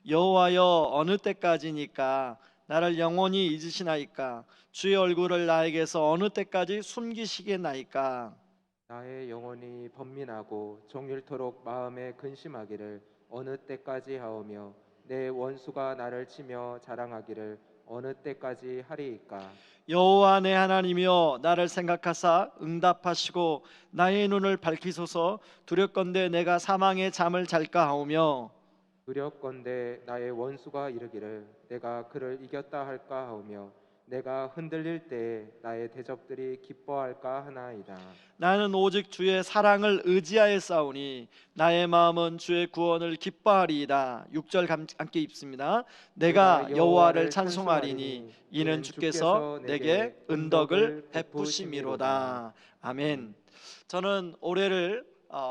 여호와여, 어느 때까지니까 나를 영원히 잊으시나이까? 주의 얼굴을 나에게서 어느 때까지 숨기시겠나이까? 나의 영혼이 번민하고 종일토록 마음에 근심하기를 어느 때까지 하오며 내 원수가 나를 치며 자랑하기를 어느 때까지 하리이까. 여호와 내 하나님이여, 나를 생각하사 응답하시고 나의 눈을 밝히소서. 두렵건대 내가 사망의 잠을 잘까 하오며, 두렵건대 나의 원수가 이르기를 내가 그를 이겼다 할까 하오며 내가 흔들릴 때에 나의 대적들이 기뻐할까 하나이다. 나는 오직 주의 사랑을 의지하여 싸우니 나의 마음은 주의 구원을 기뻐하리이다. 6절 함께 읽습니다. 내가 내가 여호와를 여호와를 찬송하리니 찬송하리니 이는 이는 주께서 주께서 내게 내게 은덕을 은덕을 베푸심이로다. 베푸심이로다. 아멘. 저는 올해를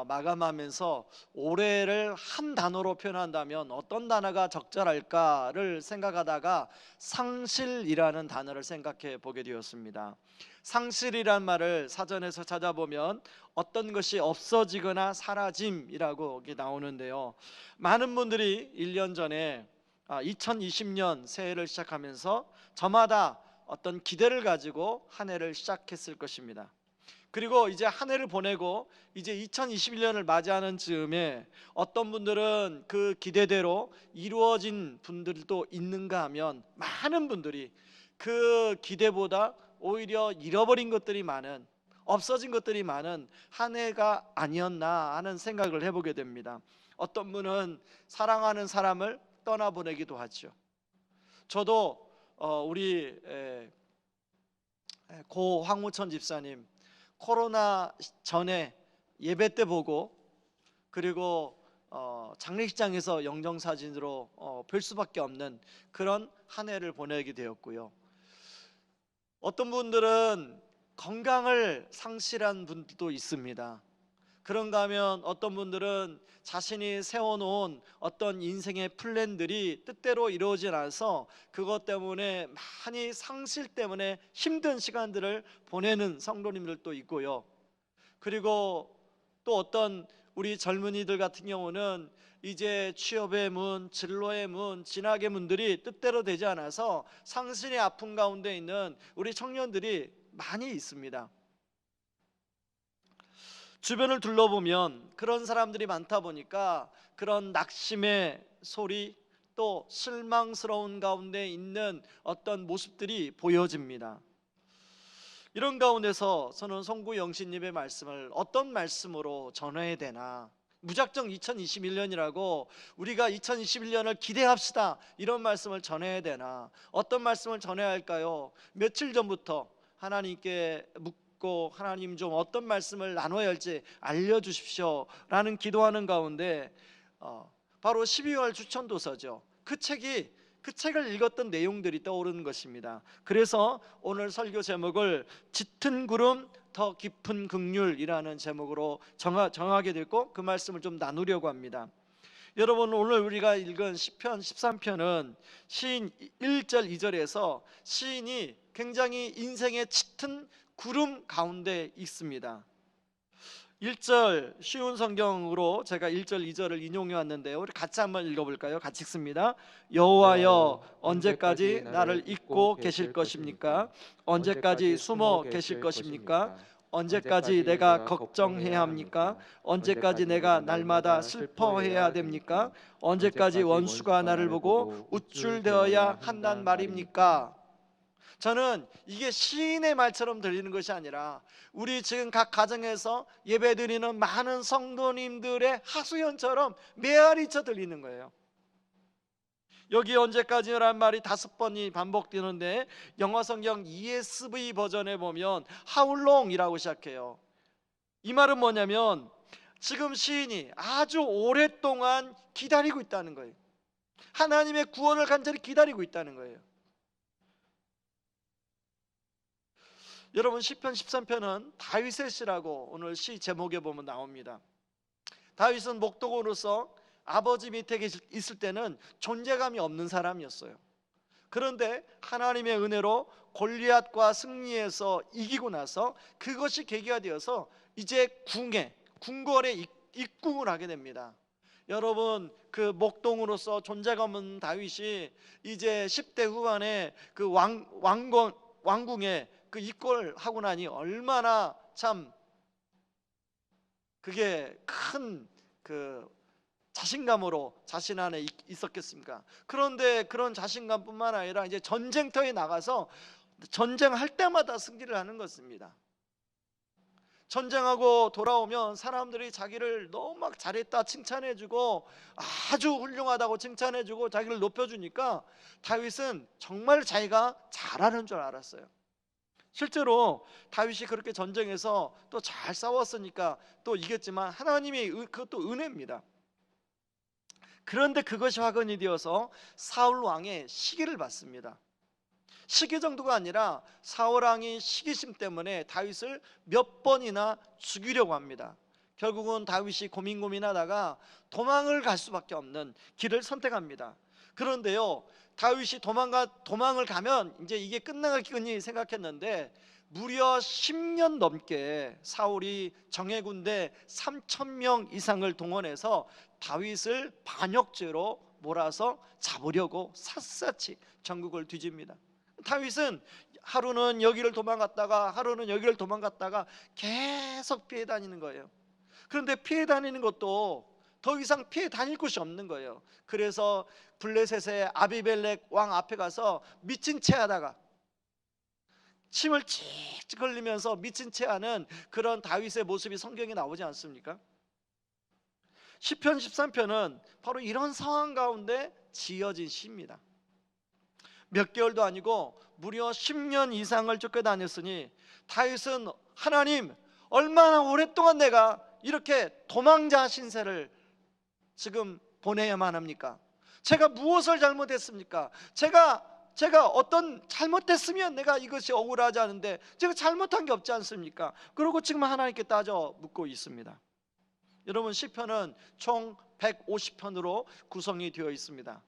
마감하면서 올해를 한 단어로 표현한다면 어떤 단어가 적절할까를 생각하다가 상실이라는 단어를 생각해 보게 되었습니다. 상실이란 말을 사전에서 찾아보면 어떤 것이 없어지거나 사라짐이라고 나오는데요. 많은 분들이 1년 전에 2020년 새해를 시작하면서 저마다 어떤 기대를 가지고 한 해를 시작했을 것입니다. 그리고 이제 한 해를 보내고 이제 2021년을 맞이하는 즈음에 어떤 분들은 그 기대대로 이루어진 분들도 있는가 하면 많은 분들이 그 기대보다 오히려 잃어버린 것들이 많은, 없어진 것들이 많은 한 해가 아니었나 하는 생각을 해보게 됩니다. 어떤 분은 사랑하는 사람을 떠나보내기도 하죠. 저도 우리 고 황우천 집사님 코로나 전에 예배 때 보고, 그리고 장례식장에서 영정사진으로 볼 수밖에 없는 그런 한 해를 보내게 되었고요. 어떤 분들은 건강을 상실한 분들도 있습니다. 그런가 하면 어떤 분들은 자신이 세워놓은 어떤 인생의 플랜들이 뜻대로 이루어지지 않아서 그것 때문에 많이 상실 때문에 힘든 시간들을 보내는 성도님들도 있고요. 그리고 또 어떤 우리 젊은이들 같은 경우는 이제 취업의 문, 진로의 문, 진학의 문들이 뜻대로 되지 않아서 상실의 아픔 가운데 있는 우리 청년들이 많이 있습니다. 주변을 둘러보면 그런 사람들이 많다 보니까 그런 낙심의 소리, 또 실망스러운 가운데 있는 어떤 모습들이 보여집니다. 이런 가운데서 저는 송구 영신님의 말씀을 어떤 말씀으로 전해야 되나, 무작정 2021년이라고 우리가 2021년을 기대합시다 이런 말씀을 전해야 되나, 어떤 말씀을 전해야 할까요? 며칠 전부터 하나님께 묻고, 하나님 좀 어떤 말씀을 나눠야 할지 알려주십시오 라는 기도하는 가운데 바로 12월 추천도서죠. 그 책을 읽었던 내용들이 떠오르는 것입니다. 그래서 오늘 설교 제목을 짙은 구름 더 깊은 긍휼이라는 제목으로 정하게 됐고, 그 말씀을 좀 나누려고 합니다. 여러분, 오늘 우리가 읽은 시편 13편은 시인 1절 2절에서 시인이 굉장히 인생의 짙은 구름 가운데 있습니다. 1절 쉬운 성경으로 제가 1절 2절을 인용해 왔는데요, 우리 같이 한번 읽어볼까요? 같이 읽습니다. 여호와여, 여호와여 언제까지 언제까지 나를 나를 잊고 잊고 계실 계실 것입니까? 것입니까? 언제까지 언제까지 숨어 숨어 계실 계실 것입니까? 것입니까? 언제까지 언제까지 내가 내가 걱정해야 걱정해야 합니까? 합니까? 언제까지 언제까지 내가 내가 날마다 날마다 슬퍼해야 슬퍼해야 됩니까? 됩니까? 언제까지 언제까지 원수가 원수가 나를 나를 보고 보고 우쭐대어야 우쭐대어야 한단 한단 말입니까? 말입니까? 저는 이게 시인의 말처럼 들리는 것이 아니라 우리 지금 각 가정에서 예배드리는 많은 성도님들의 하소연처럼 메아리쳐 들리는 거예요. 여기 언제까지란 말이 5번이 반복되는데 영어 성경 ESV 버전에 보면 How long이라고 시작해요. 이 말은 뭐냐면 지금 시인이 아주 오랫동안 기다리고 있다는 거예요. 하나님의 구원을 간절히 기다리고 있다는 거예요. 여러분, 시편 13편은 다윗의 시라고 오늘 시 제목에 보면 나옵니다. 다윗은 목독으로서 아버지 밑에 있을 때는 존재감이 없는 사람이었어요. 그런데 하나님의 은혜로 골리앗과 승리해서 이기고 나서 그것이 계기가 되어서 이제 궁궐에 입궁을 하게 됩니다. 여러분 그 목동으로서 존재감 없는 다윗이 이제 10대 후반에 그 왕궁에 그 입궐하고 나니 얼마나 참 그게 큰 그 자신감으로 자신 안에 있었겠습니까? 그런데 그런 자신감뿐만 아니라 이제 전쟁터에 나가서 전쟁할 때마다 승리를 하는 것입니다. 전쟁하고 돌아오면 사람들이 자기를 너무 막 잘했다 칭찬해주고 아주 훌륭하다고 칭찬해주고 자기를 높여주니까 다윗은 정말 자기가 잘하는 줄 알았어요. 실제로 다윗이 그렇게 전쟁에서 또 잘 싸웠으니까 또 이겼지만 하나님의 그것도 은혜입니다. 그런데 그것이 화근이 되어서 사울 왕의 시기를 받습니다. 시기 정도가 아니라 사울 왕이 시기심 때문에 다윗을 몇 번이나 죽이려고 합니다. 결국은 다윗이 고민하다가 도망을 갈 수밖에 없는 길을 선택합니다. 그런데요, 다윗이 도망을 가면 이제 이게 끝나겠거니 생각했는데 무려 10년 넘게 사울이 정예군대 3,000명 이상을 동원해서 다윗을 반역죄로 몰아서 잡으려고 샅샅이 전국을 뒤집니다. 다윗은 하루는 여기를 도망갔다가 하루는 여기를 도망갔다가 계속 피해 다니는 거예요. 그런데 피해 다니는 것도 더 이상 피해 다닐 곳이 없는 거예요. 그래서 블레셋의 아비멜렉 왕 앞에 가서 미친 채 하다가 침을 칙칙 흘리면서 미친 채 하는 그런 다윗의 모습이 성경에 나오지 않습니까? 시편 13편은 바로 이런 상황 가운데 지어진 시입니다. 몇 개월도 아니고 무려 10년 이상을 쫓겨다녔으니 다윗은 하나님, 얼마나 오랫동안 내가 이렇게 도망자 신세를 지금 보내야만 합니까? 제가 무엇을 잘못했습니까? 제가 어떤 잘못했으면 내가 이것이 억울하지 않은데 제가 잘못한 게 없지 않습니까? 그리고 지금 하나님께 따져 묻고 있습니다. 여러분, 시편은 총 150편으로 구성이 되어 있습니다.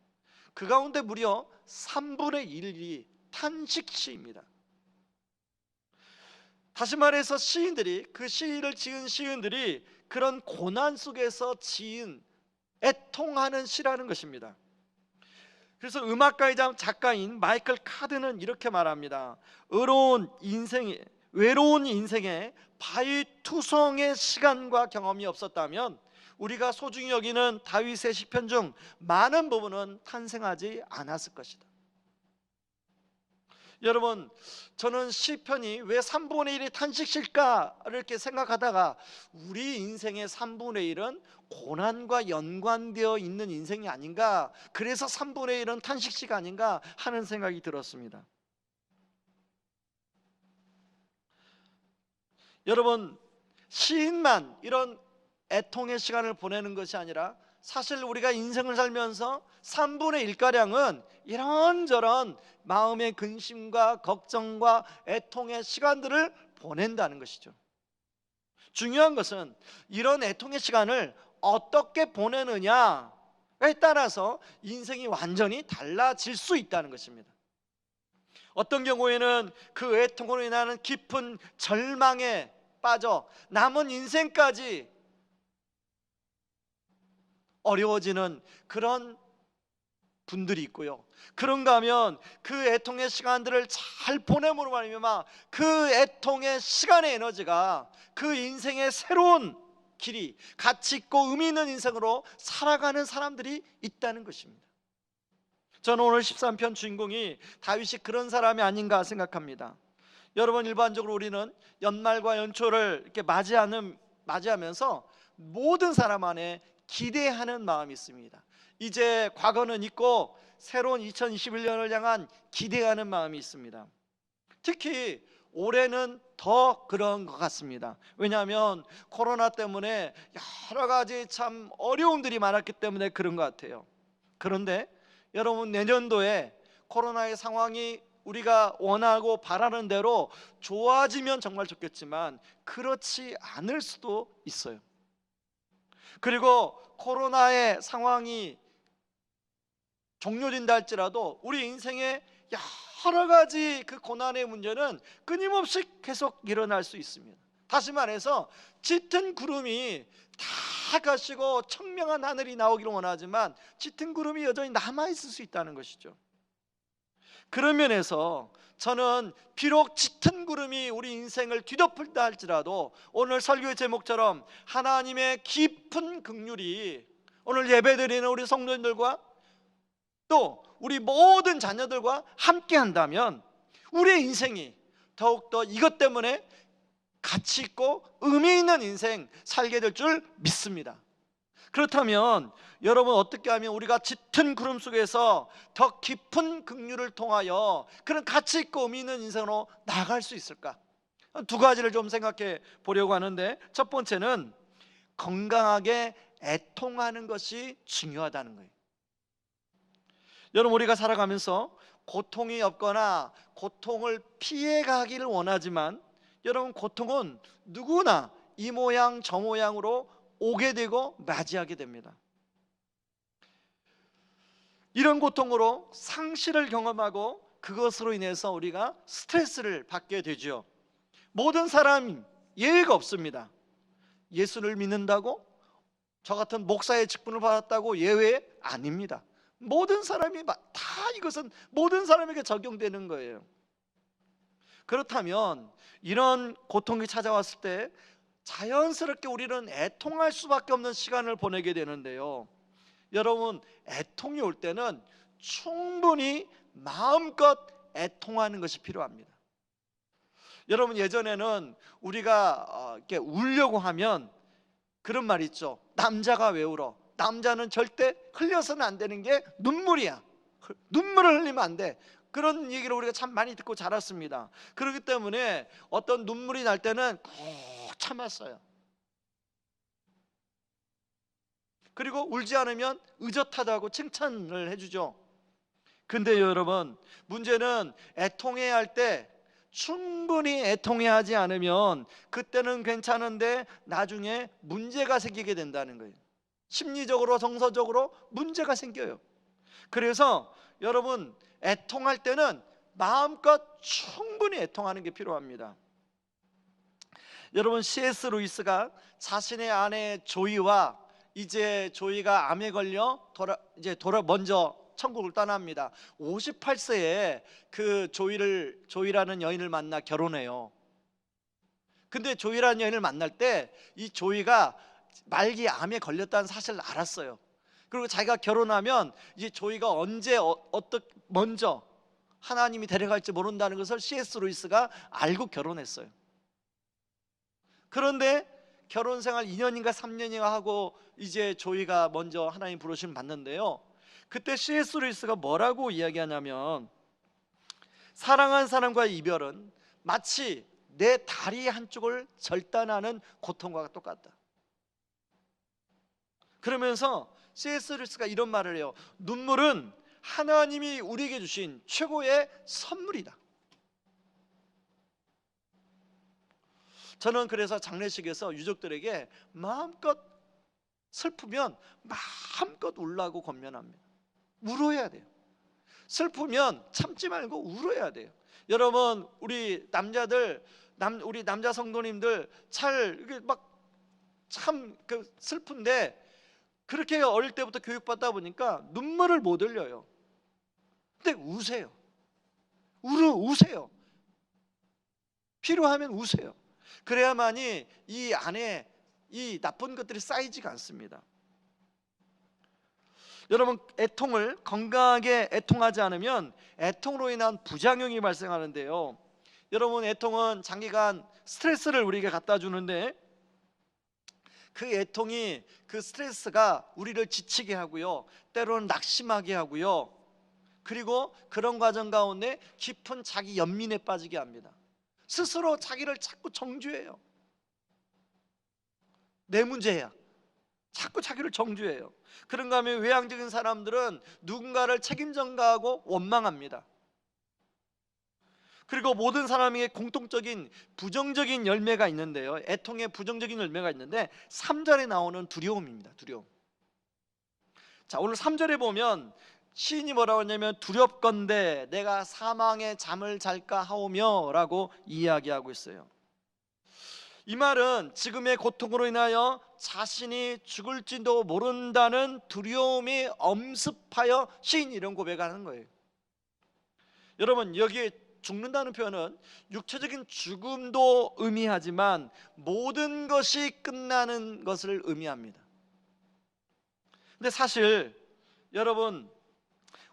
그 가운데 무려 3분의 1이 탄식시입니다. 다시 말해서 시인들이, 그 시를 지은 시인들이 그런 고난 속에서 지은 애통하는 시라는 것입니다. 그래서 음악가이자 작가인 마이클 카드는 이렇게 말합니다. 외로운 인생에 바위투성의 시간과 경험이 없었다면 우리가 소중히 여기는 다윗의 시편 중 많은 부분은 탄생하지 않았을 것이다. 여러분, 저는 시편이 왜 3분의 1이 탄식실까를 이렇게 생각하다가 우리 인생의 3분의 1은 고난과 연관되어 있는 인생이 아닌가, 그래서 3분의 1은 탄식시가 아닌가 하는 생각이 들었습니다. 여러분, 시인만 이런 애통의 시간을 보내는 것이 아니라 사실 우리가 인생을 살면서 3분의 1가량은 이런저런 마음의 근심과 걱정과 애통의 시간들을 보낸다는 것이죠. 중요한 것은 이런 애통의 시간을 어떻게 보내느냐에 따라서 인생이 완전히 달라질 수 있다는 것입니다. 어떤 경우에는 그 애통으로 인하는 깊은 절망에 빠져 남은 인생까지 어려워지는 그런 분들이 있고요. 그런가 하면 그 애통의 시간들을 잘 보냄으로 말미암아 그 애통의 시간의 에너지가 그 인생의 새로운 길이, 가치 있고 의미 있는 인생으로 살아가는 사람들이 있다는 것입니다. 저는 오늘 13편 주인공이 다윗이 그런 사람이 아닌가 생각합니다. 여러분, 일반적으로 우리는 연말과 연초를 이렇게 맞이하면서 모든 사람 안에 기대하는 마음이 있습니다. 이제 과거는 잊고 새로운 2021년을 향한 기대하는 마음이 있습니다. 특히 올해는 더 그런 것 같습니다. 왜냐하면 코로나 때문에 여러 가지 참 어려움들이 많았기 때문에 그런 것 같아요. 그런데 여러분, 내년도에 코로나의 상황이 우리가 원하고 바라는 대로 좋아지면 정말 좋겠지만 그렇지 않을 수도 있어요. 그리고 코로나의 상황이 종료된다 할지라도 우리 인생에 여러 가지 그 고난의 문제는 끊임없이 계속 일어날 수 있습니다. 다시 말해서 짙은 구름이 다 가시고 청명한 하늘이 나오기를 원하지만 짙은 구름이 여전히 남아있을 수 있다는 것이죠. 그런 면에서 저는 비록 짙은 구름이 우리 인생을 뒤덮을다 할지라도 오늘 설교의 제목처럼 하나님의 깊은 긍휼이 오늘 예배드리는 우리 성도님들과 또 우리 모든 자녀들과 함께 한다면 우리의 인생이 더욱더 이것 때문에 가치 있고 의미 있는 인생 살게 될 줄 믿습니다. 그렇다면 여러분, 어떻게 하면 우리가 짙은 구름 속에서 더 깊은 긍휼을 통하여 그런 가치 있고 의미 있는 인생으로 나아갈 수 있을까? 두 가지를 좀 생각해 보려고 하는데, 첫 번째는 건강하게 애통하는 것이 중요하다는 거예요. 여러분, 우리가 살아가면서 고통이 없거나 고통을 피해가기를 원하지만 여러분, 고통은 누구나 이 모양 저 모양으로 오게 되고 맞이하게 됩니다. 이런 고통으로 상실을 경험하고 그것으로 인해서 우리가 스트레스를 받게 되죠. 모든 사람 예외가 없습니다. 예수를 믿는다고 저 같은 목사의 직분을 받았다고 예외 아닙니다. 모든 사람이 다 이것은 모든 사람에게 적용되는 거예요. 그렇다면 이런 고통이 찾아왔을 때 자연스럽게 우리는 애통할 수밖에 없는 시간을 보내게 되는데요. 여러분, 애통이 올 때는 충분히 마음껏 애통하는 것이 필요합니다. 여러분, 예전에는 우리가 이렇게 울려고 하면 그런 말이 있죠. 남자가 왜 울어? 남자는 절대 흘려서는 안 되는 게 눈물이야. 눈물을 흘리면 안 돼. 그런 얘기를 우리가 참 많이 듣고 자랐습니다. 그렇기 때문에 어떤 눈물이 날 때는 꼭 참았어요. 그리고 울지 않으면 의젓하다고 칭찬을 해주죠. 근데 여러분, 문제는 애통해야 할 때 충분히 애통해야 하지 않으면 그때는 괜찮은데 나중에 문제가 생기게 된다는 거예요. 심리적으로 정서적으로 문제가 생겨요. 그래서 여러분, 애통할 때는 마음껏 충분히 애통하는 게 필요합니다. 여러분, C.S. 루이스가 자신의 아내 조이와 이제 조이가 암에 걸려 먼저 천국을 떠납니다. 58세에 그 조이라는 여인을 만나 결혼해요. 근데 조이라는 여인을 만날 때 이 조이가 말기 암에 걸렸다는 사실을 알았어요. 그리고 자기가 결혼하면 이제 조이가 언제 먼저 하나님이 데려갈지 모른다는 것을 C.S. 루이스가 알고 결혼했어요. 그런데 결혼 생활 2년인가 3년인가 하고 이제 조이가 먼저 하나님 부르심을 받는데요, 그때 C.S. 루이스가 뭐라고 이야기하냐면, 사랑한 사람과의 이별은 마치 내 다리 한쪽을 절단하는 고통과 똑같다. 그러면서 C.S. 루이스가 이런 말을 해요. 눈물은 하나님이 우리에게 주신 최고의 선물이다. 저는 그래서 장례식에서 유족들에게 마음껏 슬프면 마음껏 울라고 권면합니다. 울어야 돼요. 슬프면 참지 말고 울어야 돼요. 여러분, 우리 남자들, 우리 남자 성도님들 이게 참 슬픈데 그렇게 어릴 때부터 교육받다 보니까 눈물을 못 흘려요. 근데 우세요. 우세요. 필요하면 우세요. 그래야만이 이 안에 이 나쁜 것들이 쌓이지가 않습니다. 여러분, 애통을 건강하게 애통하지 않으면 애통으로 인한 부작용이 발생하는데요. 여러분, 애통은 장기간 스트레스를 우리에게 갖다 주는데 그 애통이, 그 스트레스가 우리를 지치게 하고요, 때로는 낙심하게 하고요, 그리고 그런 과정 가운데 깊은 자기 연민에 빠지게 합니다. 스스로 자기를 자꾸 정죄해요. 내 문제야. 자꾸 자기를 정죄해요. 그런가 하면 외향적인 사람들은 누군가를 책임 전가하고 원망합니다. 그리고 모든 사람에게 공통적인 부정적인 열매가 있는데요, 애통의 부정적인 열매가 있는데 3절에 나오는 두려움입니다. 두려움. 자, 오늘 3절에 보면 시인이 뭐라고 하냐면, 두렵건대 내가 사망의 잠을 잘까 하오며 라고 이야기하고 있어요. 이 말은 지금의 고통으로 인하여 자신이 죽을지도 모른다는 두려움이 엄습하여 시인이 이런 고백하는 거예요. 여러분, 여기에 죽는다는 표현은 육체적인 죽음도 의미하지만 모든 것이 끝나는 것을 의미합니다. 근데 사실 여러분,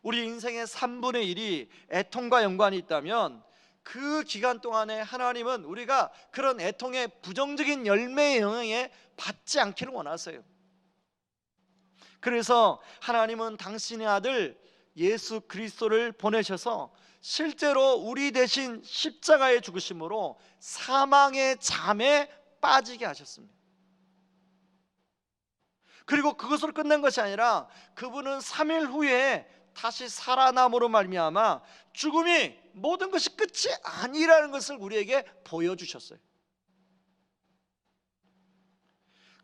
우리 인생의 3분의 1이 애통과 연관이 있다면 그 기간 동안에 하나님은 우리가 그런 애통의 부정적인 열매의 영향에 받지 않기를 원하세요. 그래서 하나님은 당신의 아들 예수 그리스도를 보내셔서 실제로 우리 대신 십자가에 죽으심으로 사망의 잠에 빠지게 하셨습니다. 그리고 그것으로 끝난 것이 아니라 그분은 3일 후에 다시 살아남으로 말미암아 죽음이 모든 것이 끝이 아니라는 것을 우리에게 보여주셨어요.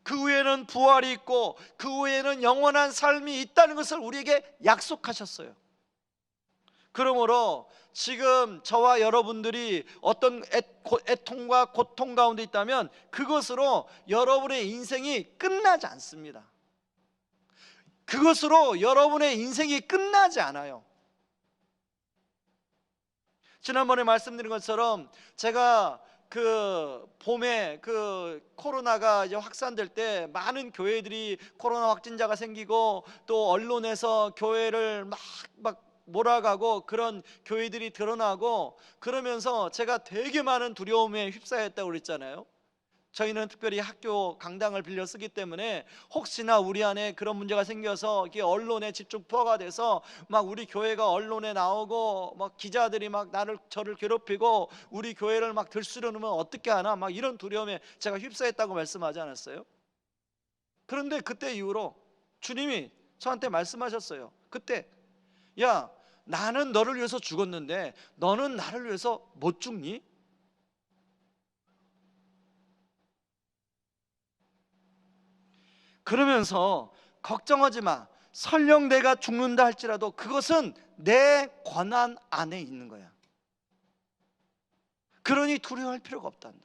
그 후에는 부활이 있고 그 후에는 영원한 삶이 있다는 것을 우리에게 약속하셨어요. 그러므로 지금 저와 여러분들이 어떤 애통과 고통 가운데 있다면 그것으로 여러분의 인생이 끝나지 않습니다. 그것으로 여러분의 인생이 끝나지 않아요. 지난번에 말씀드린 것처럼 제가 그 봄에 그 코로나가 이제 확산될 때 많은 교회들이 코로나 확진자가 생기고 또 언론에서 교회를 막 몰아가고 그런 교회들이 드러나고 그러면서 제가 되게 많은 두려움에 휩싸였다고 그랬잖아요. 저희는 특별히 학교 강당을 빌려 쓰기 때문에 혹시나 우리 안에 그런 문제가 생겨서 이게 언론에 집중 포화가 돼서 막 우리 교회가 언론에 나오고 막 기자들이 막 저를 괴롭히고 우리 교회를 막 들쑤려놓으면 어떻게 하나 막 이런 두려움에 제가 휩싸였다고 말씀하지 않았어요? 그런데 그때 이후로 주님이 저한테 말씀하셨어요. 그때 야, 나는 너를 위해서 죽었는데 너는 나를 위해서 못 죽니? 그러면서 걱정하지 마. 설령 내가 죽는다 할지라도 그것은 내 권한 안에 있는 거야. 그러니 두려워할 필요가 없단다.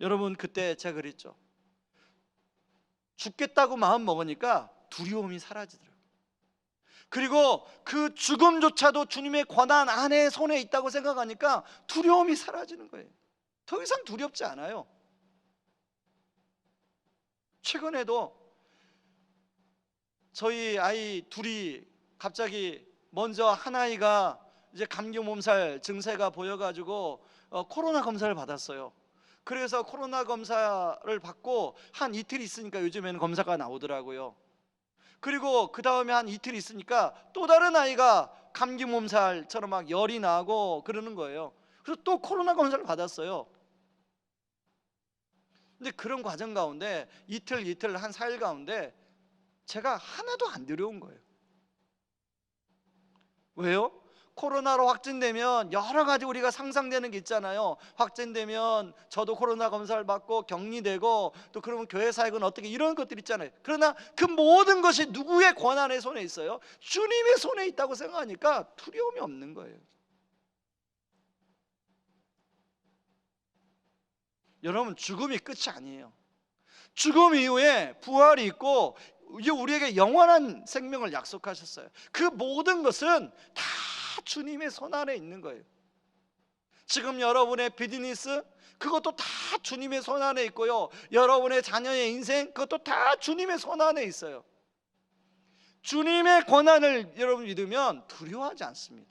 여러분, 그때 제가 그랬죠. 죽겠다고 마음 먹으니까 두려움이 사라지더라고요. 그리고 그 죽음조차도 주님의 권한 안에 손에 있다고 생각하니까 두려움이 사라지는 거예요. 더 이상 두렵지 않아요. 최근에도 저희 아이 둘이 갑자기 먼저 한 아이가 이제 감기 몸살 증세가 보여가지고 코로나 검사를 받았어요. 그래서 코로나 검사를 받고 한 이틀 있으니까 요즘에는 검사가 나오더라고요. 그리고 그 다음에 한 이틀 있으니까 또 다른 아이가 감기 몸살처럼 막 열이 나고 그러는 거예요. 그래서 또 코로나 검사를 받았어요. 근데 그런 과정 가운데 이틀 한 4일 가운데 제가 하나도 안 두려운 거예요. 왜요? 코로나로 확진되면 여러 가지 우리가 상상되는 게 있잖아요. 확진되면 저도 코로나 검사를 받고 격리되고 또 그러면 교회 사역은 어떻게 이런 것들 있잖아요. 그러나 그 모든 것이 누구의 권한의 손에 있어요? 주님의 손에 있다고 생각하니까 두려움이 없는 거예요. 여러분, 죽음이 끝이 아니에요. 죽음 이후에 부활이 있고 이제 우리에게 영원한 생명을 약속하셨어요. 그 모든 것은 다 주님의 손 안에 있는 거예요. 지금 여러분의 비즈니스 그것도 다 주님의 손 안에 있고요. 여러분의 자녀의 인생 그것도 다 주님의 손 안에 있어요. 주님의 권한을 여러분 믿으면 두려워하지 않습니다.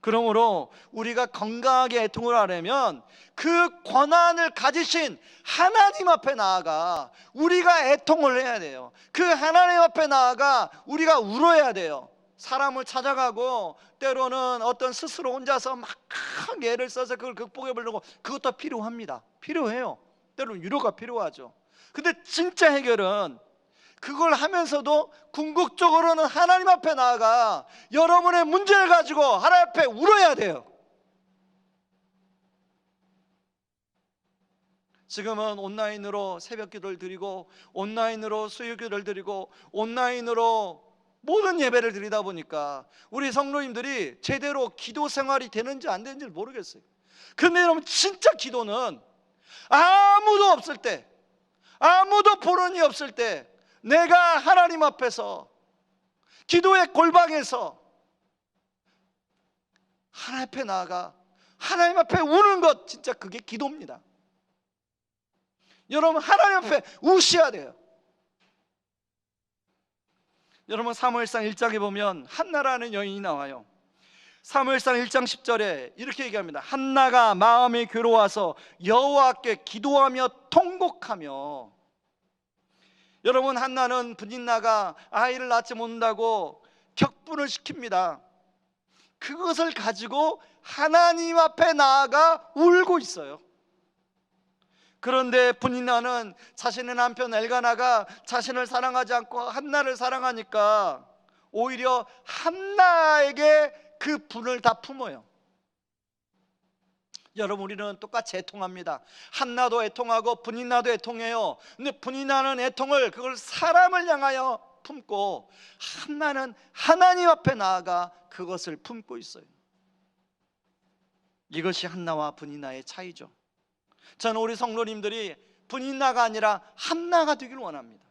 그러므로 우리가 건강하게 애통을 하려면 그 권한을 가지신 하나님 앞에 나아가 우리가 애통을 해야 돼요. 그 하나님 앞에 나아가 우리가 울어야 돼요. 사람을 찾아가고 때로는 어떤 스스로 혼자서 막 애를 써서 그걸 극복해 보려고 그것도 필요합니다. 필요해요. 때로는 위로가 필요하죠. 근데 진짜 해결은 그걸 하면서도 궁극적으로는 하나님 앞에 나아가 여러분의 문제를 가지고 하나님 앞에 울어야 돼요. 지금은 온라인으로 새벽 기도를 드리고 온라인으로 수요 기도를 드리고 온라인으로 모든 예배를 드리다 보니까 우리 성도님들이 제대로 기도 생활이 되는지 안 되는지 모르겠어요. 그런데 여러분, 진짜 기도는 아무도 없을 때, 아무도 보는 이 없을 때 내가 하나님 앞에서, 기도의 골방에서 하나님 앞에 나아가 하나님 앞에 우는 것, 진짜 그게 기도입니다. 여러분, 하나님 앞에 우셔야 돼요. 여러분, 사무엘상 1장에 보면 한나라는 여인이 나와요. 사무엘상 1장 10절에 이렇게 얘기합니다. 한나가 마음이 괴로워서 여호와께 기도하며 통곡하며. 여러분, 한나는 분인나가 아이를 낳지 못한다고 격분을 시킵니다. 그것을 가지고 하나님 앞에 나아가 울고 있어요. 그런데 분인나는 자신의 남편 엘가나가 자신을 사랑하지 않고 한나를 사랑하니까 오히려 한나에게 그 분을 다 품어요. 여러분, 우리는 똑같이 애통합니다. 한나도 애통하고 분인나도 애통해요. 근데 분인나는 애통을, 그걸 사람을 향하여 품고, 한나는 하나님 앞에 나아가 그것을 품고 있어요. 이것이 한나와 분인나의 차이죠. 저는 우리 성도님들이 분인나가 아니라 한나가 되길 원합니다.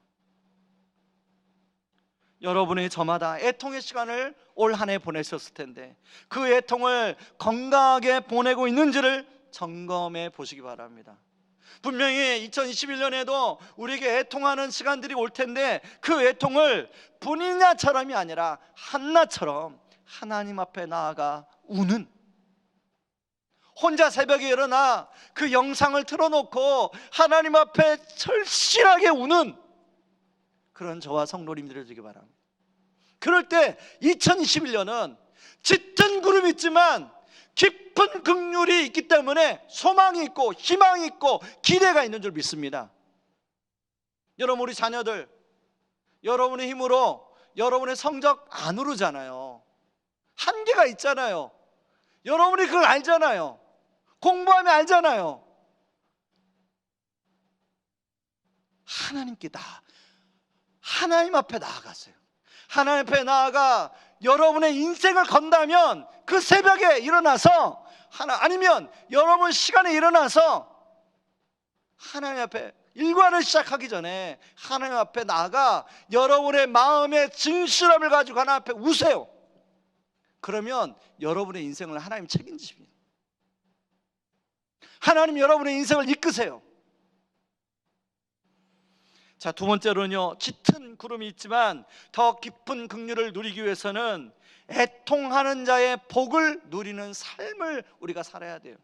여러분의 저마다 애통의 시간을 올 한 해 보내셨을 텐데 그 애통을 건강하게 보내고 있는지를 점검해 보시기 바랍니다. 분명히 2021년에도 우리에게 애통하는 시간들이 올 텐데 그 애통을 분인나처럼이 아니라 한나처럼 하나님 앞에 나아가 우는, 혼자 새벽에 일어나 그 영상을 틀어놓고 하나님 앞에 절실하게 우는 그런 저와 성도님들이 되기 바랍니다. 그럴 때 2021년은 짙은 구름이 있지만 깊은 긍휼이 있기 때문에 소망이 있고 희망이 있고 기대가 있는 줄 믿습니다. 여러분, 우리 자녀들, 여러분의 힘으로 여러분의 성적 안 오르잖아요. 한계가 있잖아요. 여러분이 그걸 알잖아요. 공부하면 알잖아요. 하나님께 하나님 앞에 나아가세요. 하나님 앞에 나아가 여러분의 인생을 건다면 그 새벽에 일어나서 아니면 여러분 시간에 일어나서 하나님 앞에 일과를 시작하기 전에 하나님 앞에 나아가 여러분의 마음의 진실함을 가지고 하나님 앞에 우세요. 그러면 여러분의 인생을 하나님 책임지십니다. 하나님 여러분의 인생을 이끄세요. 자, 두 번째로는요, 짙은 구름이 있지만 더 깊은 긍휼을 누리기 위해서는 애통하는 자의 복을 누리는 삶을 우리가 살아야 돼요.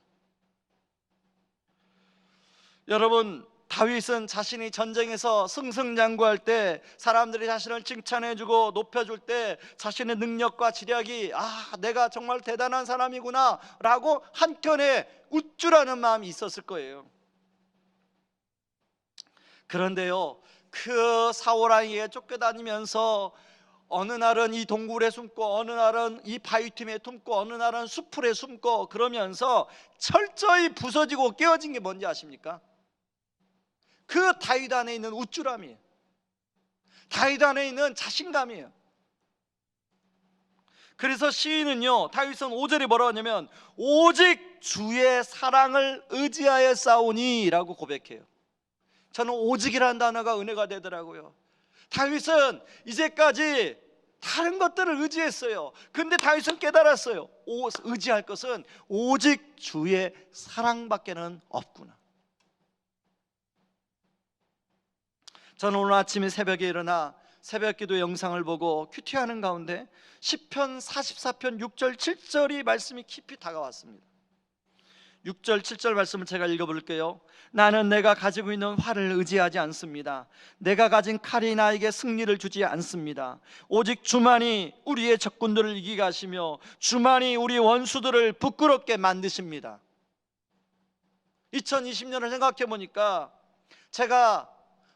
여러분, 다윗은 자신이 전쟁에서 승승장구할 때 사람들이 자신을 칭찬해주고 높여줄 때 자신의 능력과 지략이 내가 정말 대단한 사람이구나 라고 한켠에 우쭐하는 마음이 있었을 거예요. 그런데요, 그 사울 아이에 쫓겨다니면서 어느 날은 이 동굴에 숨고 어느 날은 이 바위 틈에 숨고 어느 날은 수풀에 숨고 그러면서 철저히 부서지고 깨어진 게 뭔지 아십니까? 그 다윗 안에 있는 우쭐함이에요. 다윗 안에 있는 자신감이에요. 그래서 시인은요, 다윗은 5절에 뭐라고 하냐면 오직 주의 사랑을 의지하여 싸우니 라고 고백해요. 저는 오직이라는 단어가 은혜가 되더라고요. 다윗은 이제까지 다른 것들을 의지했어요. 근데 다윗은 깨달았어요. 의지할 것은 오직 주의 사랑밖에는 없구나. 저는 오늘 아침에 새벽에 일어나 새벽기도 영상을 보고 큐티하는 가운데 시편 44편 6절 7절이 말씀이 깊이 다가왔습니다. 6절 7절 말씀을 제가 읽어볼게요. 나는 내가 가지고 있는 활을 의지하지 않습니다. 내가 가진 칼이 나에게 승리를 주지 않습니다. 오직 주만이 우리의 적군들을 이기게 하시며 주만이 우리 원수들을 부끄럽게 만드십니다. 2020년을 생각해 보니까 제가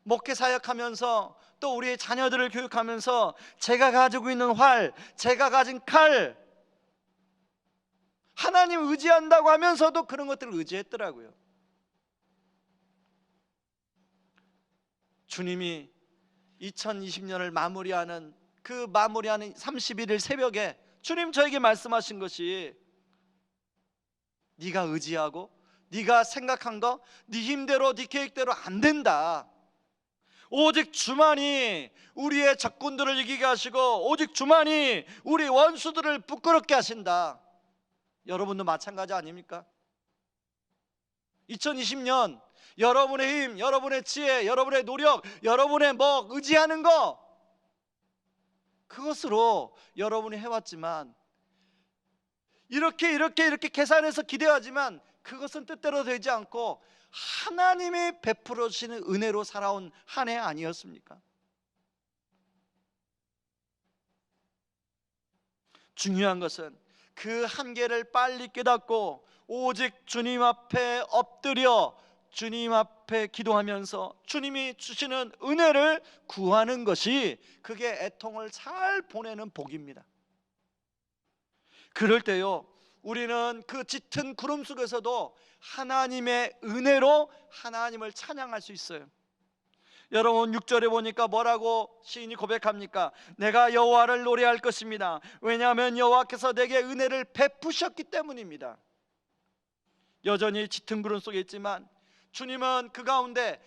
목회 사역하면서 또 우리의 자녀들을 교육하면서 제가 가지고 있는 활, 제가 가진 칼, 하나님 의지한다고 하면서도 그런 것들을 의지했더라고요. 주님이 2020년을 마무리하는 그 마무리하는 31일 새벽에 주님 저에게 말씀하신 것이 네가 의지하고 네가 생각한 거, 네 힘대로 네 계획대로 안 된다. 오직 주만이 우리의 적군들을 이기게 하시고 오직 주만이 우리 원수들을 부끄럽게 하신다. 여러분도 마찬가지 아닙니까? 2020년 여러분의 힘, 여러분의 지혜, 여러분의 노력, 여러분의 의지하는 거, 그것으로 여러분이 해왔지만 이렇게 계산해서 기대하지만 그것은 뜻대로 되지 않고 하나님이 베풀어 주시는 은혜로 살아온 한 해 아니었습니까? 중요한 것은 그 한계를 빨리 깨닫고 오직 주님 앞에 엎드려 주님 앞에 기도하면서 주님이 주시는 은혜를 구하는 것이, 그게 애통을 잘 보내는 복입니다. 그럴 때요, 우리는 그 짙은 구름 속에서도 하나님의 은혜로 하나님을 찬양할 수 있어요. 여러분 6절에 보니까 뭐라고 시인이 고백합니까? 내가 여호와를 노래할 것입니다. 왜냐하면 여호와께서 내게 은혜를 베푸셨기 때문입니다. 여전히 짙은 구름 속에 있지만 주님은 그 가운데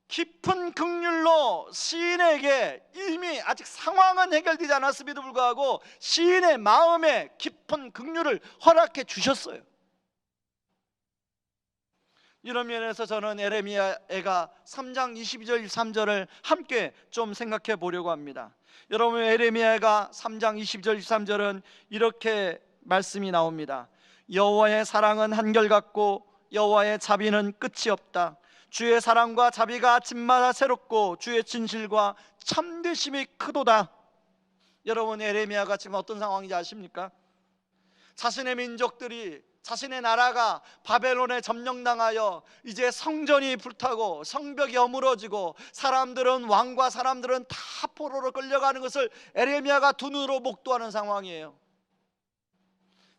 깊은 긍휼로 시인에게, 이미 아직 상황은 해결되지 않았음에도 불구하고 시인의 마음에 깊은 긍휼을 허락해 주셨어요. 이런 면에서 저는 에레미야가 3장 22절 23절을 함께 좀 생각해 보려고 합니다. 여러분, 에레미야가 3장 22절 23절은 이렇게 말씀이 나옵니다. 여호와의 사랑은 한결같고 여호와의 자비는 끝이 없다. 주의 사랑과 자비가 아침마다 새롭고 주의 진실과 참되심이 크도다. 여러분, 에레미야가 지금 어떤 상황인지 아십니까? 자신의 민족들이, 자신의 나라가 바벨론에 점령당하여 이제 성전이 불타고 성벽이 어무러지고 왕과 사람들은 다 포로로 끌려가는 것을 에레미야가 두 눈으로 목도하는 상황이에요.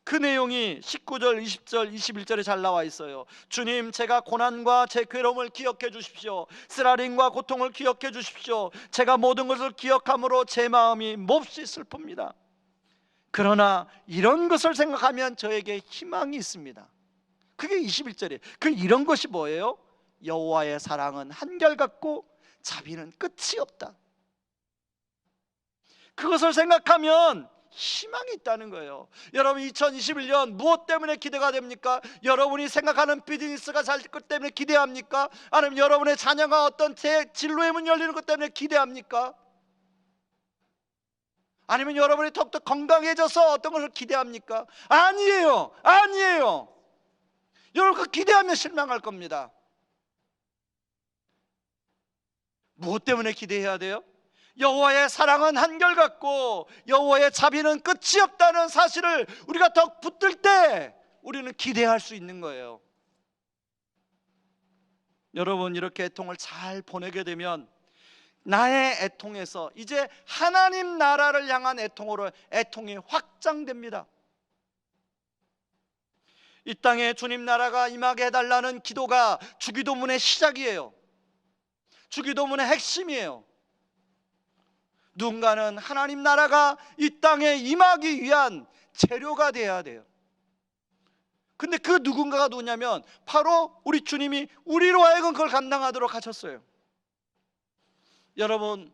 그 내용이 19절, 20절, 21절에 잘 나와 있어요. 주님, 제가 고난과 제 괴로움을 기억해 주십시오. 쓰라림과 고통을 기억해 주십시오. 제가 모든 것을 기억함으로 제 마음이 몹시 슬픕니다. 그러나 이런 것을 생각하면 저에게 희망이 있습니다. 그게 21절이에요. 그 이런 것이 뭐예요? 여호와의 사랑은 한결같고 자비는 끝이 없다. 그것을 생각하면 희망이 있다는 거예요. 여러분, 2021년 무엇 때문에 기대가 됩니까? 여러분이 생각하는 비즈니스가 잘 될 것 때문에 기대합니까? 아니면 여러분의 자녀가 어떤 진로의 문 열리는 것 때문에 기대합니까? 아니면 여러분이 더욱더 건강해져서 어떤 것을 기대합니까? 아니에요. 여러분, 그 기대하면 실망할 겁니다. 무엇 때문에 기대해야 돼요? 여호와의 사랑은 한결같고 여호와의 자비는 끝이 없다는 사실을 우리가 더 붙들 때 우리는 기대할 수 있는 거예요. 여러분, 이렇게 애통을 잘 보내게 되면 나의 애통에서 이제 하나님 나라를 향한 애통으로 애통이 확장됩니다. 이 땅에 주님 나라가 임하게 해달라는 기도가 주기도문의 시작이에요. 주기도문의 핵심이에요. 누군가는 하나님 나라가 이 땅에 임하기 위한 재료가 되어야 돼요. 근데 그 누군가가 누구냐면 바로 우리 주님이 우리로 하여금 그걸 감당하도록 하셨어요. 여러분,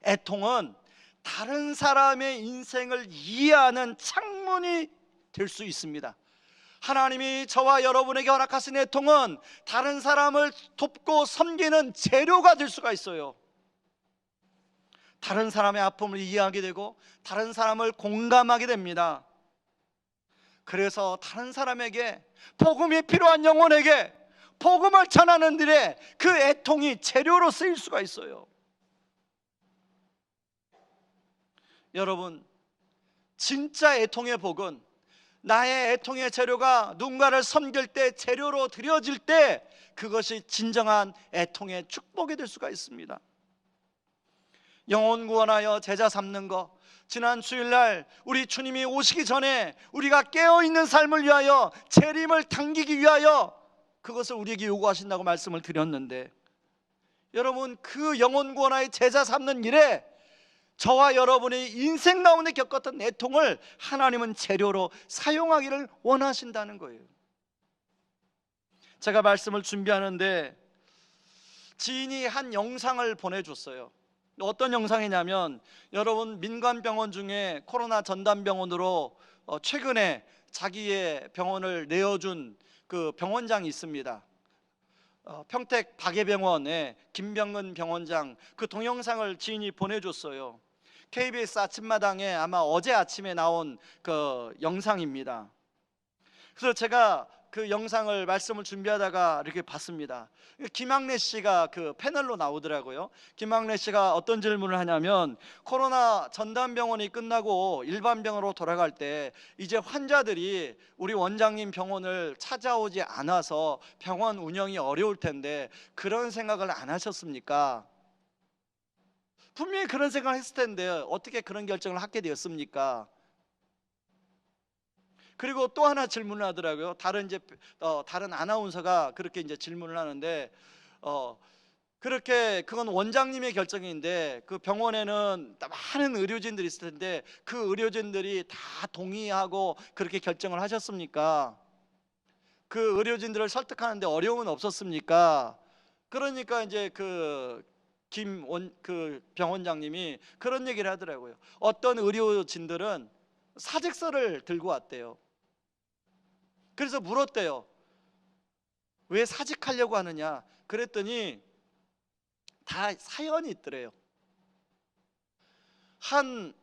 애통은 다른 사람의 인생을 이해하는 창문이 될 수 있습니다. 하나님이 저와 여러분에게 허락하신 애통은 다른 사람을 돕고 섬기는 재료가 될 수가 있어요. 다른 사람의 아픔을 이해하게 되고 다른 사람을 공감하게 됩니다. 그래서 다른 사람에게, 복음이 필요한 영혼에게 복음을 전하는 일에 그 애통이 재료로 쓰일 수가 있어요. 여러분, 진짜 애통의 복은 나의 애통의 재료가 누군가를 섬길 때, 재료로 드려질 때, 그것이 진정한 애통의 축복이 될 수가 있습니다. 영혼 구원하여 제자 삼는 것, 지난 주일날 우리 주님이 오시기 전에 우리가 깨어있는 삶을 위하여, 재림을 당기기 위하여 그것을 우리에게 요구하신다고 말씀을 드렸는데, 여러분, 그 영혼 구원하여 제자 삼는 일에 저와 여러분의 인생 가운데 겪었던 애통을 하나님은 재료로 사용하기를 원하신다는 거예요. 제가 말씀을 준비하는데 지인이 한 영상을 보내줬어요. 어떤 영상이냐면, 여러분 민간병원 중에 코로나 전담병원으로 최근에 자기의 병원을 내어준 그 병원장이 있습니다. 평택 박예병원의 김병근 병원장, 그 동영상을 지인이 보내줬어요. KBS 아침마당에 아마 어제 아침에 나온 그 영상입니다. 그래서 제가 그 영상을 말씀을 준비하다가 이렇게 봤습니다. 김학래 씨가 그 패널로 나오더라고요. 김학래 씨가 어떤 질문을 하냐면, 코로나 전담병원이 끝나고 일반 병원으로 돌아갈 때 이제 환자들이 우리 원장님 병원을 찾아오지 않아서 병원 운영이 어려울 텐데 그런 생각을 안 하셨습니까? 분명히 그런 생각을 했을 텐데 어떻게 그런 결정을 하게 되었습니까? 그리고 또 하나 질문을 하더라고요. 다른 아나운서가 그렇게 이제 질문을 하는데, 그렇게 그건 원장님의 결정인데 그 병원에는 많은 의료진들이 있을 텐데 그 의료진들이 다 동의하고 그렇게 결정을 하셨습니까? 그 의료진들을 설득하는데 어려움은 없었습니까? 그러니까 이제 그 병원장님이 그런 얘기를 하더라고요. 어떤 의료진들은 사직서를 들고 왔대요. 그래서 물었대요. 왜 사직하려고 하느냐? 그랬더니 다 사연이 있더래요. 한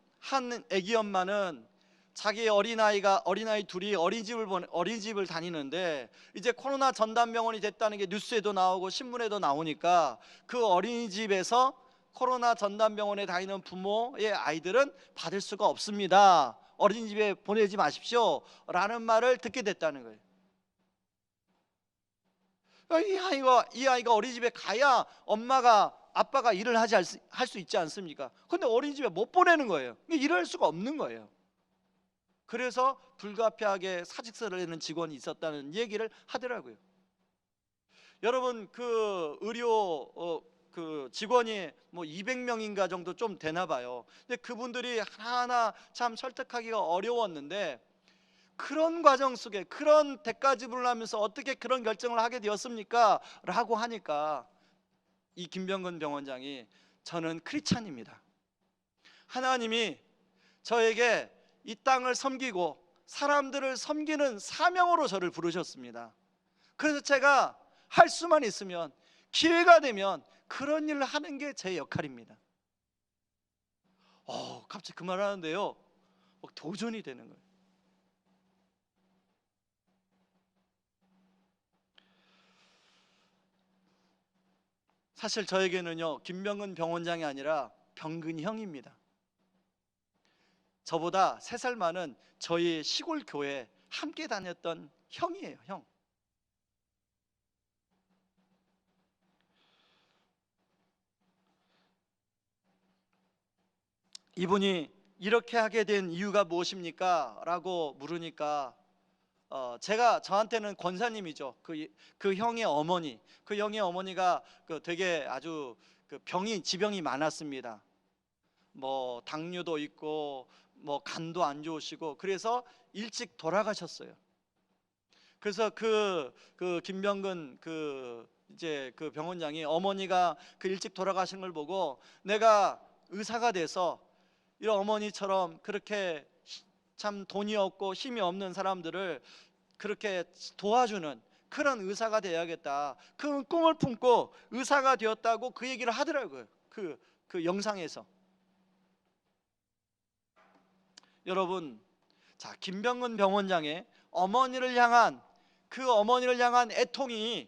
애기 엄마는 자기 어린아이 둘이 어린이집을 다니는데 이제 코로나 전담병원이 됐다는 게 뉴스에도 나오고 신문에도 나오니까 그 어린이집에서 코로나 전담병원에 다니는 부모의 아이들은 받을 수가 없습니다. 어린이집에 보내지 마십시오 라는 말을 듣게 됐다는 거예요. 이 아이가 어린이집에 가야 아빠가 일을 할 수 있지 않습니까? 근데 어린이집에 못 보내는 거예요. 일을 할 수가 없는 거예요. 그래서 불가피하게 사직서를 내는 직원이 있었다는 얘기를 하더라고요. 여러분, 그 의료 그 직원이 뭐 200명인가 정도 좀 되나 봐요. 근데 그분들이 하나하나 참 설득하기가 어려웠는데, 그런 과정 속에 그런 대가 지불을 하면서 어떻게 그런 결정을 하게 되었습니까? 라고 하니까 이 김병근 병원장이, 저는 크리스찬입니다. 하나님이 저에게 이 땅을 섬기고 사람들을 섬기는 사명으로 저를 부르셨습니다. 그래서 제가 할 수만 있으면, 기회가 되면 그런 일을 하는 게 제 역할입니다. 갑자기 그 말 하는데요, 도전이 되는 거예요. 사실 저에게는요, 김병근 병원장이 아니라 병근이 형입니다. 저보다 3살 많은 저희 시골 교회 함께 다녔던 형이에요, 형. 이분이 이렇게 하게 된 이유가 무엇입니까? 라고 물으니까 저한테는 권사님이죠. 그 형의 어머니, 그 형의 어머니가 되게 아주 지병이 많았습니다. 뭐 당뇨도 있고 뭐 간도 안 좋으시고, 그래서 일찍 돌아가셨어요. 그래서 김병근 이제 그 병원장이 어머니가 일찍 돌아가신 걸 보고, 내가 의사가 돼서 이런 어머니처럼 그렇게 참 돈이 없고 힘이 없는 사람들을 그렇게 도와주는 그런 의사가 되어야겠다, 그 꿈을 품고 의사가 되었다고 그 얘기를 하더라고요. 그 영상에서. 여러분, 자, 김병근 병원장의 어머니를 향한 애통이,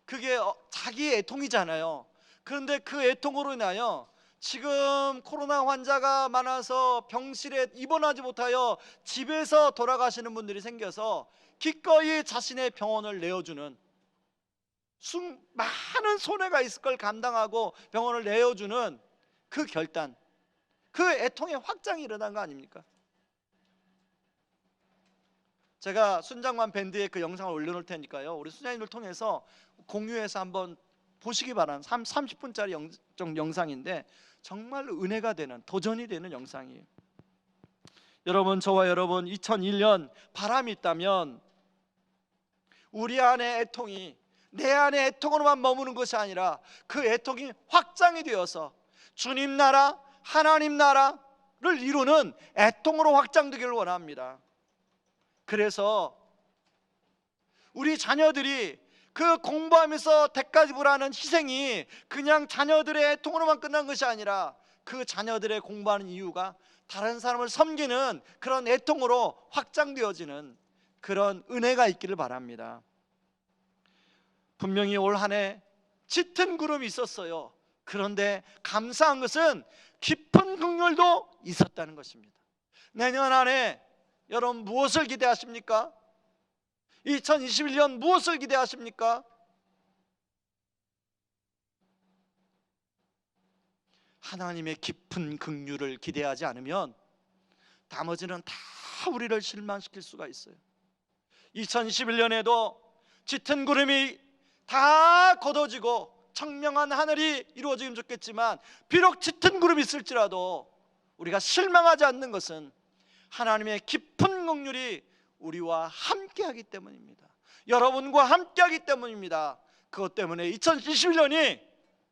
그게 자기의 애통이잖아요. 그런데 그 애통으로 인하여 지금 코로나 환자가 많아서 병실에 입원하지 못하여 집에서 돌아가시는 분들이 생겨서 기꺼이 자신의 병원을 내어주는, 많은 손해가 있을 걸 감당하고 병원을 내어주는 그 결단, 그 애통의 확장이 일어난 거 아닙니까? 제가 순장관 밴드에 그 영상을 올려놓을 테니까요, 우리 수장님들 통해서 공유해서 한번 보시기 바랍니다. 30분짜리 영상인데 정말 은혜가 되는, 도전이 되는 영상이에요. 여러분, 저와 여러분 2001년 바람이 있다면 우리 안에 애통이 내 안에 애통으로만 머무는 것이 아니라 그 애통이 확장이 되어서 주님 나라, 하나님 나라를 이루는 애통으로 확장되기를 원합니다. 그래서 우리 자녀들이 그 공부하면서 대가 지불하는 희생이 그냥 자녀들의 애통으로만 끝난 것이 아니라 그 자녀들의 공부하는 이유가 다른 사람을 섬기는 그런 애통으로 확장되어지는 그런 은혜가 있기를 바랍니다. 분명히 올 한 해 짙은 구름이 있었어요. 그런데 감사한 것은 깊은 긍휼도 있었다는 것입니다. 내년 한 해 여러분 무엇을 기대하십니까? 2021년 무엇을 기대하십니까? 하나님의 깊은 긍휼을 기대하지 않으면 나머지는 다 우리를 실망시킬 수가 있어요. 2021년에도 짙은 구름이 다 걷어지고 청명한 하늘이 이루어지면 좋겠지만, 비록 짙은 구름이 있을지라도 우리가 실망하지 않는 것은 하나님의 깊은 긍휼이 우리와 함께하기 때문입니다. 여러분과 함께하기 때문입니다. 그것 때문에 2021년이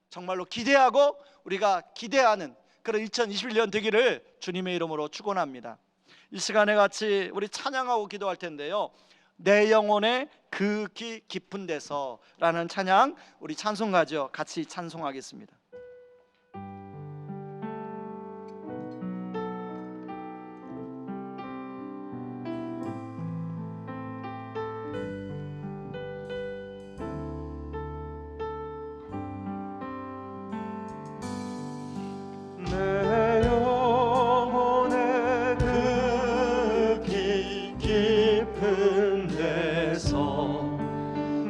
정말로 기대하고 우리가 기대하는 그런 2021년 되기를 주님의 이름으로 축원합니다. 이 시간에 같이 우리 찬양하고 기도할 텐데요, 내 영혼의 그 깊은 데서라는 찬양 우리 찬송가죠. 같이 찬송하겠습니다. 내 영혼의 그 깊은 데서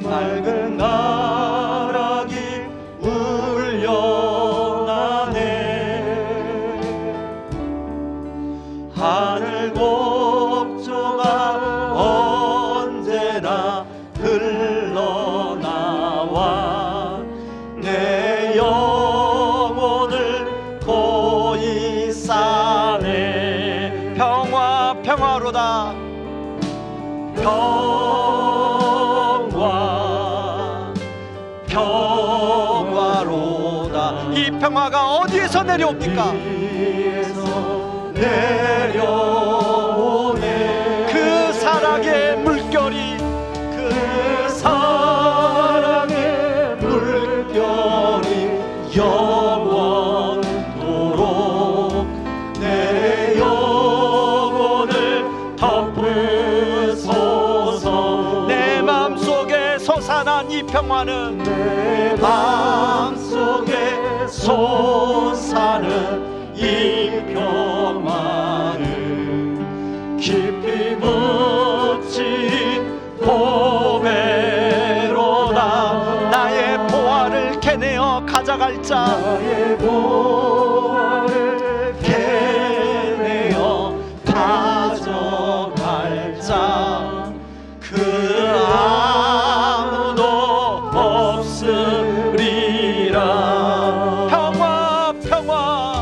맑은 나락이 울려나네. 하늘 곡조가 언제나 흘러나와 내 영혼을 고이 싸네. 평화 평화로다. 평화로다. 이 평화가 어디에서 내려옵니까? 위에서 내려오네. 그 사랑의 물결이, 그 사랑의 물결이 영원토록 내 영혼을 덮으소서. 내 마음속에 솟아난 이 평화는, 내 마음속에 솟아는 이 평화는 깊이 묻힌 보배로다. 나의 보화를 캐내어 가져갈 자, 나의 보화를 캐내어 가져갈 자, 그 아무도 없으리라. 평화 평화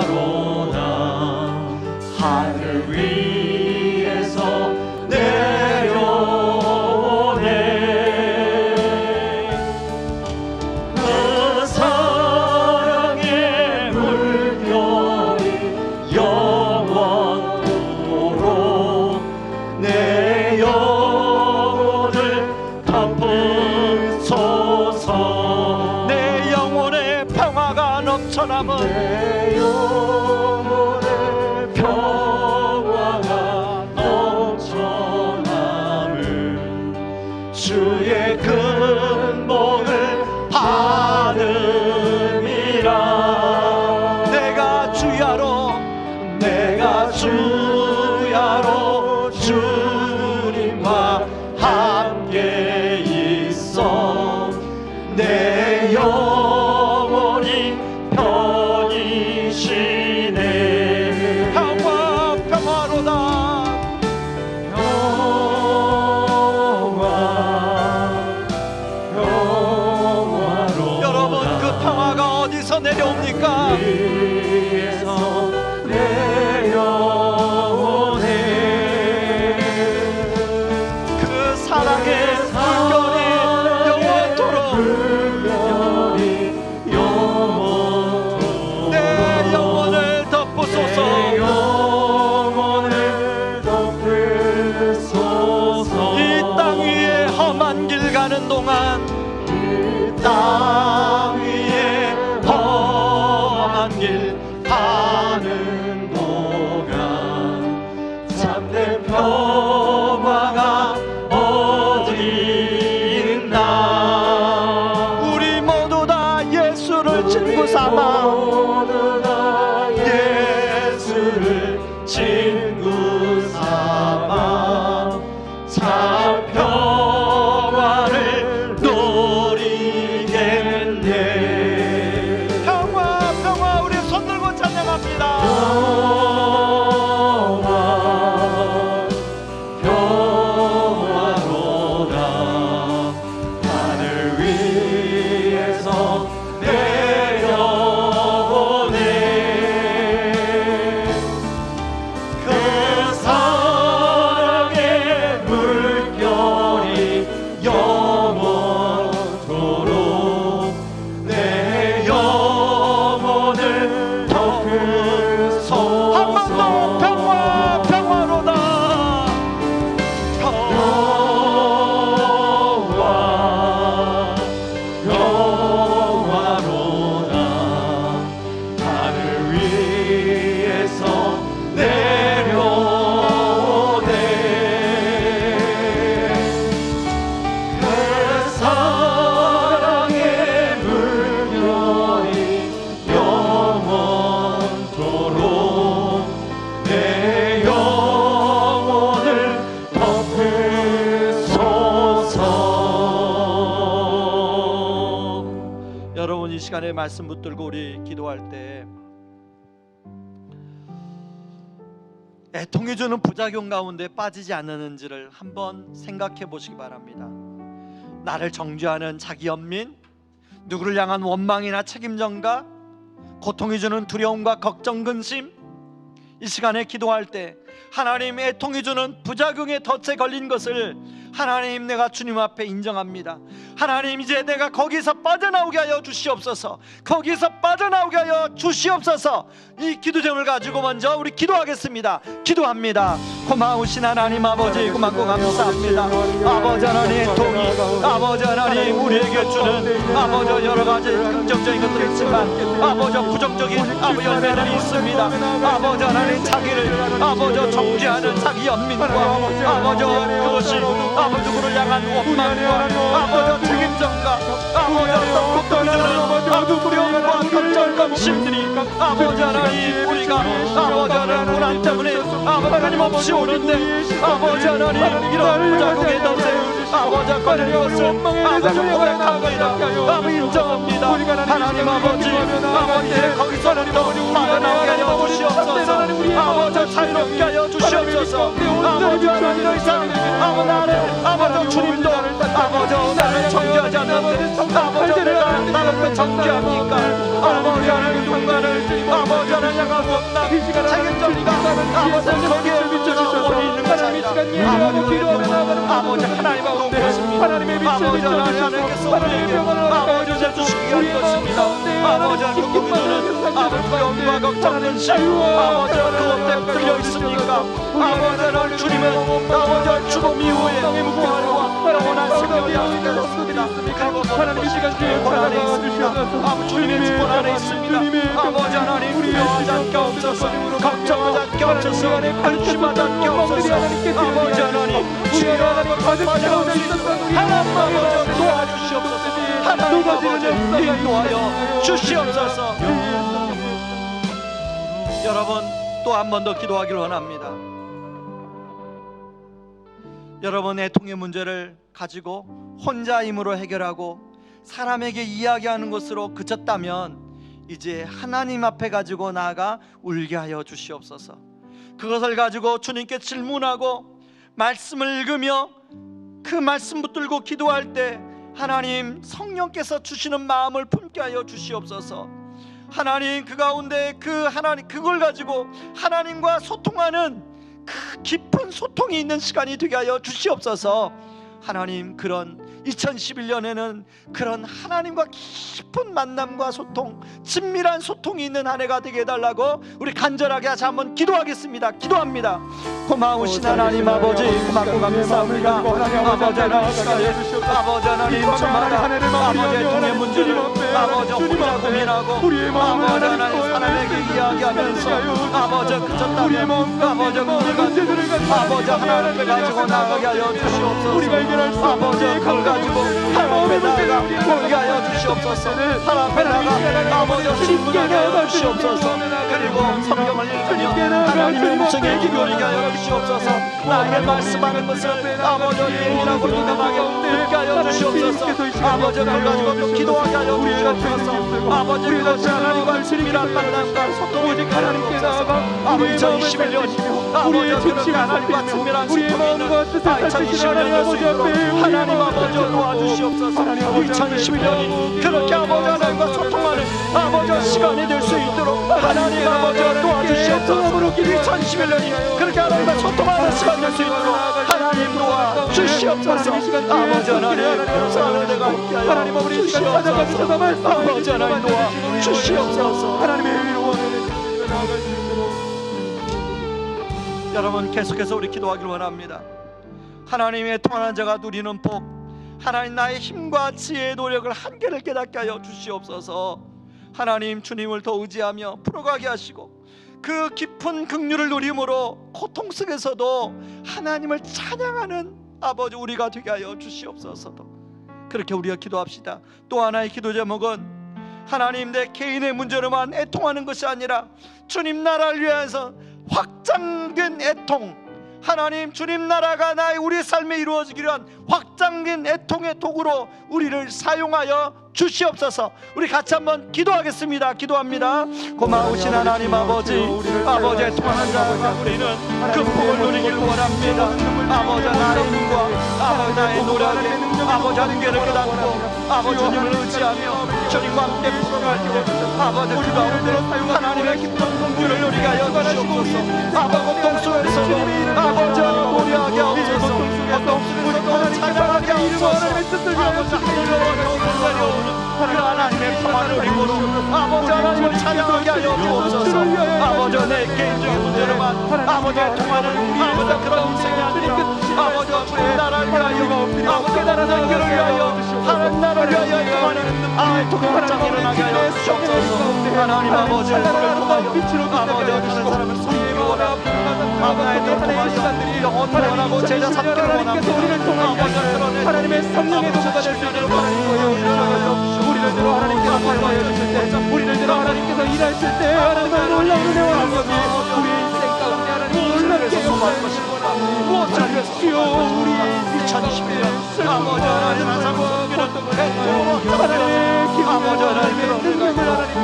평화로다. 하늘 위에서 내려오네. 그 사랑의 물결이 영원토록 내 영혼을 덮으소서. 내 영혼의 평화가 넘쳐남은 내 영혼의 평화가 넘쳐남은 주의 근복을 받음이라. 내가 주야로 주님과 함께 있어 내 영혼이 편히 쉬네. 평화로다. 어디서 내려옵니까? 위에서 내려오네. 그 사랑의 물결이 영원토록 내 영혼을 덮으소서. 이 땅 위에 험한 길 가는 동안, 땅 위에 험한 길 가는 동안 참된 평화가 어디 있나. 우리 모두 다 예수를 친구 삼아, 예수를 친구 삼아 참 평화를 누리겠네. 평화, 평화. 우리 손 들고 찬양합니다. 평화로다. 하늘 위에서 내려오네. 그 사랑의 물결이 영원토록 내 영혼을 덮으소서. 한 번 더 평화, 평화로다. 평화로다. 하늘 위에서 내려오네. 그 사랑의 물결이 영원토록 내 영혼을 덮으소서. 여러분, 이 시간에 말씀 붙들고 우리 기도할 때 애통해 주는 부작용 가운데 빠지지 않는지를 한번 생각해 보시기 바랍니다. 나를 정죄하는 자기 연민, 누구를 향한 원망이나 책임전가, 고통해 주는 두려움과 걱정, 근심, 이 시간에 기도할 때 하나님 애통해 주는 부작용에 덫에 걸린 것을 하나님, 내가 주님 앞에 인정합니다. 하나님, 이제 내가 거기서 빠져나오게 하여 주시옵소서. 거기서 빠져나오게 하여 주시옵소서. 이 기도 제목을 가지고 먼저 우리 기도하겠습니다. 기도합니다. 고마우신 하나님 아버지, 고맙고 감사합니다. 아버지 하나님, 애통이 아버지 하나님 우리에게 주는 아버지 여러 가지 긍정적인 것들이 있지만 아버지 부정적인 아버지 열매는 있습니다. 아버지 하나님, 자기를 아버지 정죄하는 자기 연민과 아버지 그것이 아버지 누구를 향한 원망과 아버지 책임전가, 아버지 어떤 고통이라는 아버지 두려움과 걱정, 근심들이 아버지 하나님, 우리가 아버지 하나님 고난 때문에 아버지 끊임없이 오는데 아버지 하나님, 이런 부작용의 덫에 아버지 걸린 것을 아버지 고백합니다. 아버지 인정합니다. 하나님 아버지, 아버지 거기서부터 빠져나오게 하여 주시옵소서. 아버지 자유롭게 하여 주시옵소서. 아버지 하나님, 더 이상 아버지 나를 아버지 주님도 아버지 나를 정죄하지 않는데 아버지 내가 나를 정죄합니까? 아버지 하나님, 누군가를 아버지 하나님 향한 원망, 책임전가 아버지 거기에 원이 있는 것이 아니라 아버지 하나님 가운데 아버지 하나님께서 우리에게 아버지 해주시기 위한 것입니다. 아버지 하나님, 고통주는 아버지 두려움과 걱정, 근심 아버지 그것 때문에 들려 있습니까? 아버지 하나님, 주님은 아버지 죽음 이후에 부활과 영원한 생명이 약속되었습니다. 그리고 하나님의 시간 중에 고난에 있습니다. 아버지 주님의 주권 안에 있습니다. 아버지 하나님, 두려워하지 않게 없어서, 걱정하지 않게 없어서, 근심하지 않게 없어서, 아버지 하나님, 주여 하나님 받으시옵소서. 하나님 아버지 도와주시옵소서. 하나님 아버지 인도하여 주시옵소서. 여러분, 또 한 번 더 기도하기를 원합니다. 여러분의 애통의 문제를 가지고 혼자 힘으로 해결하고 사람에게 이야기하는 것으로 그쳤다면 이제 하나님 앞에 가지고 나아가 울게 하여 주시옵소서. 그것을 가지고 주님께 질문하고 말씀을 읽으며 그 말씀 붙들고 기도할 때 하나님 성령께서 주시는 마음을 품게 하여 주시옵소서. 하나님 그 가운데 그 하나님 그걸 가지고 하나님과 소통하는 그 깊은 소통이 있는 시간이 되게 하여 주시옵소서. 하나님 그런 2011년에는 그런 하나님과 깊은 만남과 소통, 친밀한 소통이 있는 한 해가 되게 해달라고 우리 간절하게 다시 한번 기도하겠습니다. 기도합니다. 고마우신 하나님 아버지 고맙고 감사합니다. 아버지 하나님 시간에 아버지 하나님 저마다 아버지의 통의 문제를 아버지 혼자 고민하고 아버지 하나님 사람에게 이야기하면서 아버지 그쳤다면 아버지 그걸 아버지 하나님 앞에 가지고 나가게 하여 주시옵소서. 아버지 그걸 가지고 하나님 앞에 나가 보게 하여 주시옵소서. 하나님 앞에 나가 아버지 신문하게 하여 주시옵소서. 그리고 성경을 읽으며 하나님의 음성에 귀 기울이게 하여 주시옵소서. 나에게 말씀하는 것을 아버지 예민하고 민감하게 듣게 하여 주시옵소서. 아버지 그걸 가지고 또 기도하게 하여 주시옵소서. 아버지 그것이 하나님과 친밀한 만남과 소통이 되게 하여 주옵소서. 아버지 2021년 아버지 그렇게 하나님과 친밀한 소통이 있는 2021년이 될 수 있도록 하나님 아버지 도와주시옵소서. 2021년이 그렇게 아버지 하나님과 소통하는 아버지 시간이 될 수 있도록 하나님 아버지 도와주시옵소서. 2011년이 그렇게 하나님과 소통하는 시간 될 수 있도록 하나님 도와주시옵소서. 아버지 하나님 사는 데가 있게 하여 주시옵소서. 아버지 하나님 도와주시옵소서. 하나님의 의로 나아갈 수 있도록 여러분 계속해서 우리 기도하기를 원합니다. 하나님의 통하는 자가 누리는 복, 하나님 나의 힘과 지혜의 노력을 한계를 깨닫게 하여 주시옵소서. 하나님 주님을 더 의지하며 풀어가게 하시고 그 깊은 긍휼을 누림으로 고통 속에서도 하나님을 찬양하는 아버지 우리가 되게 하여 주시옵소서. 그렇게 우리가 기도합시다. 또 하나의 기도 제목은 하나님 내 개인의 문제로만 애통하는 것이 아니라 주님 나라를 위해서 확장된 애통, 하나님 주님 나라가 나의 우리 삶에 이루어지기를 한 확장된 애통의 도구로 우리를 사용하여 주시옵소서. 우리 같이 한번 기도하겠습니다. 기도합니다. 고마우신 하나님 아버지, 아버지의 통하는 자가 우리는 그 복을 누리기를 원합니다. 아버지 나의 힘과 아버지 나의 노력에 아버지 한계를 깨닫고 아버지 주님을 의지하며 주님과 함께 풀어갈 때 아버지 그 가운데 하나님의 깊은 긍휼을 누리게 하여 주시옵소서. 아버지 고통 속에서도 아버지 노래하게 하옵소서. 고통 속에서도 찬양하게 하옵소서. 아버지 하늘로 그 하나님의 평안을 누리고 아버지 하나님을 찬양하게 하여 주옵소서. 아버지 내 개인적인 문제로만 아버지의 통화를 아버지 그런 인생이 아니라 아버지 주의 나라를 위하여 아버지 나라 단계를 위하여 하나님 나라를 위하여 통하는 아버지 확장 일어나게 하여 주옵소서. 하나님 아버지 그를 통하여 아버지 다른 사람을 섬기기 원하고 아버지를 통하여 영혼을 원하고 제자 삼기를 원하고 아버지 그런 하나님의 성령의 도구가 될 수 있도록 하나님 도와주시옵소서. 우리를 들어 하나님께서 사용하여 주실 때, 우리를 들어 하나님께서 일하실 때 하나님의 놀라운 은혜와 능력이 우리 인생 가운데 하나님 놀랍게 역사하시고 무엇을 위해서 주여 우리 2021년 아버지 하나님 항상 섬기는 하나님의 아버지 하나님의 능력을 하나님